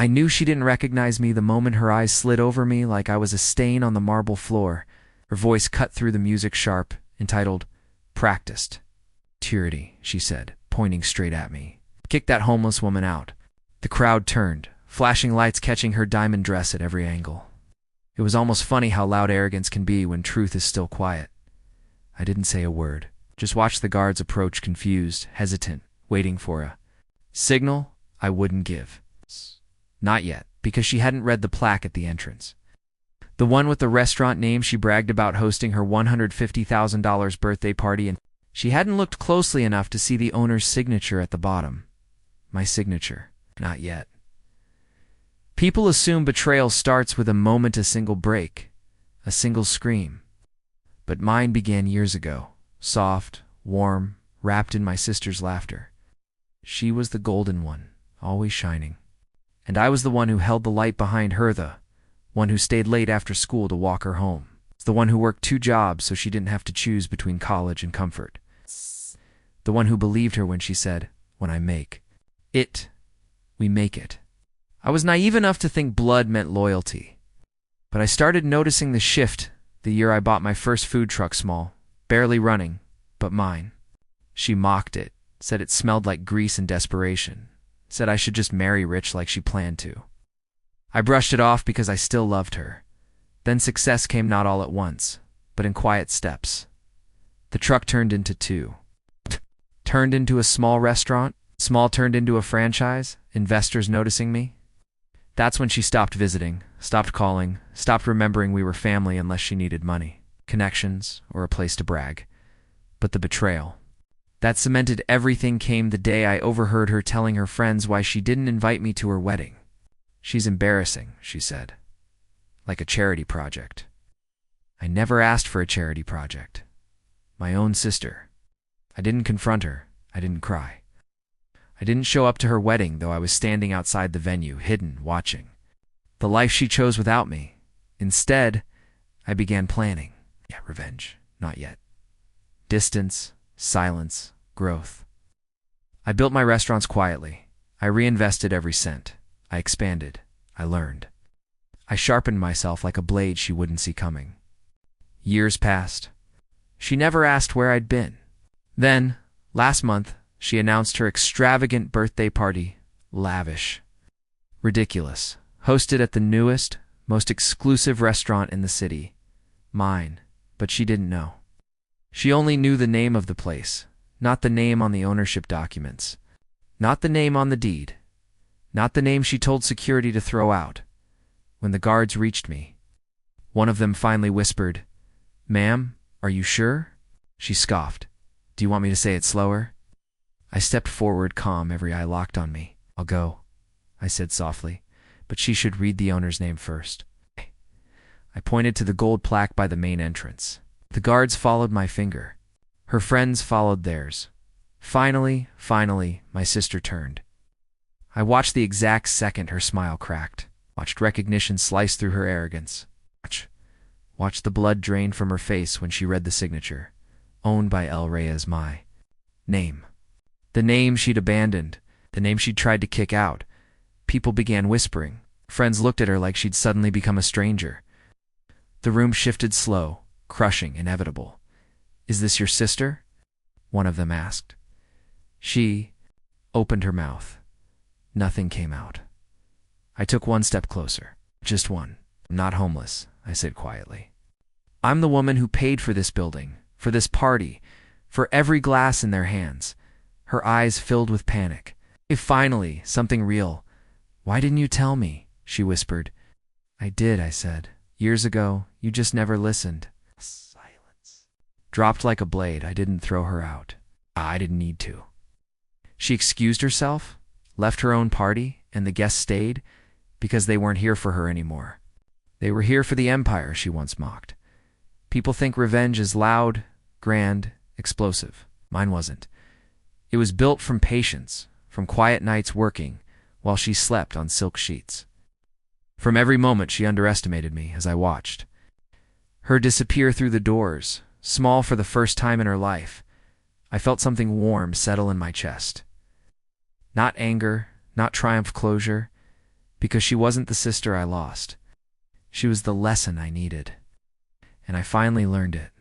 I knew she didn't recognize me the moment her eyes slid over me like I was a stain on the marble floor. Her voice cut through the music sharp, entitled, "Practiced." "Tyranny," she said, pointing straight at me. "Kick that homeless woman out." The crowd turned, flashing lights catching her diamond dress at every angle. It was almost funny how loud arrogance can be when truth is still quiet. I didn't say a word, just watched the guards approach, confused, hesitant, waiting for a signal I wouldn't give. Not yet, because she hadn't read the plaque at the entrance. The one with the restaurant name she bragged about hosting her $150,000 birthday party, and she hadn't looked closely enough to see the owner's signature at the bottom. My signature. Not yet. People assume betrayal starts with a moment, a single break, a single scream. But mine began years ago, soft, warm, wrapped in my sister's laughter. She was the golden one, always shining. And I was the one who held the light behind her, the one who stayed late after school to walk her home. The one who worked 2 jobs so she didn't have to choose between college and comfort. The one who believed her when she said, "When I make it, we make it." I was naive enough to think blood meant loyalty. But I started noticing the shift the year I bought my first food truck, small, barely running, but mine. She mocked it, said it smelled like grease and desperation, said I should just marry rich like she planned to. I brushed it off because I still loved her. Then success came not all at once, but in quiet steps. The truck turned into 2. Turned into a small restaurant, small turned into a franchise, investors noticing me. That's when she stopped visiting, stopped calling, stopped remembering we were family unless she needed money, connections, or a place to brag. But the betrayal. That cemented everything came the day I overheard her telling her friends why she didn't invite me to her wedding. "She's embarrassing," she said. "Like a charity project." I never asked for a charity project. My own sister. I didn't confront her. I didn't cry. I didn't show up to her wedding, though I was standing outside the venue, hidden, watching. The life she chose without me. Instead, I began planning. Yeah, revenge. Not yet. Distance, silence, growth. I built my restaurants quietly. I reinvested every cent. I expanded. I learned. I sharpened myself like a blade she wouldn't see coming. Years passed. She never asked where I'd been. Then, last month, she announced her extravagant birthday party, lavish, ridiculous, hosted at the newest, most exclusive restaurant in the city. Mine, but she didn't know. She only knew the name of the place, not the name on the ownership documents, not the name on the deed, not the name she told security to throw out. When the guards reached me, one of them finally whispered, "Ma'am, are you sure?" She scoffed. "Do you want me to say it slower?" I stepped forward, calm, every eye locked on me. "I'll go," I said softly, "but she should read the owner's name first." I pointed to the gold plaque by the main entrance. The guards followed my finger. Her friends followed theirs. Finally, my sister turned. I watched the exact second her smile cracked, watched recognition slice through her arrogance. Watched the blood drain from her face when she read the signature, owned by El Reyes, my name. The name she'd abandoned, the name she'd tried to kick out. People began whispering. Friends looked at her like she'd suddenly become a stranger. The room shifted slow, crushing, inevitable. "Is this your sister?" one of them asked. She opened her mouth. Nothing came out. I took one step closer. Just one. "I'm not homeless," I said quietly. "I'm the woman who paid for this building, for this party, for every glass in their hands." Her eyes filled with panic. Finally, something real. "Why didn't you tell me?" she whispered. "I did," I said. "Years ago, you just never listened." Silence. Dropped like a blade. I didn't throw her out. I didn't need to. She excused herself, left her own party, and the guests stayed because they weren't here for her anymore. They were here for the empire, she once mocked. People think revenge is loud, grand, explosive. Mine wasn't. It was built from patience, from quiet nights working while she slept on silk sheets. From every moment she underestimated me as I watched. Her disappear through the doors, small for the first time in her life. I felt something warm settle in my chest. Not anger, not triumph, closure. because she wasn't the sister I lost. She was the lesson I needed. And I finally learned it.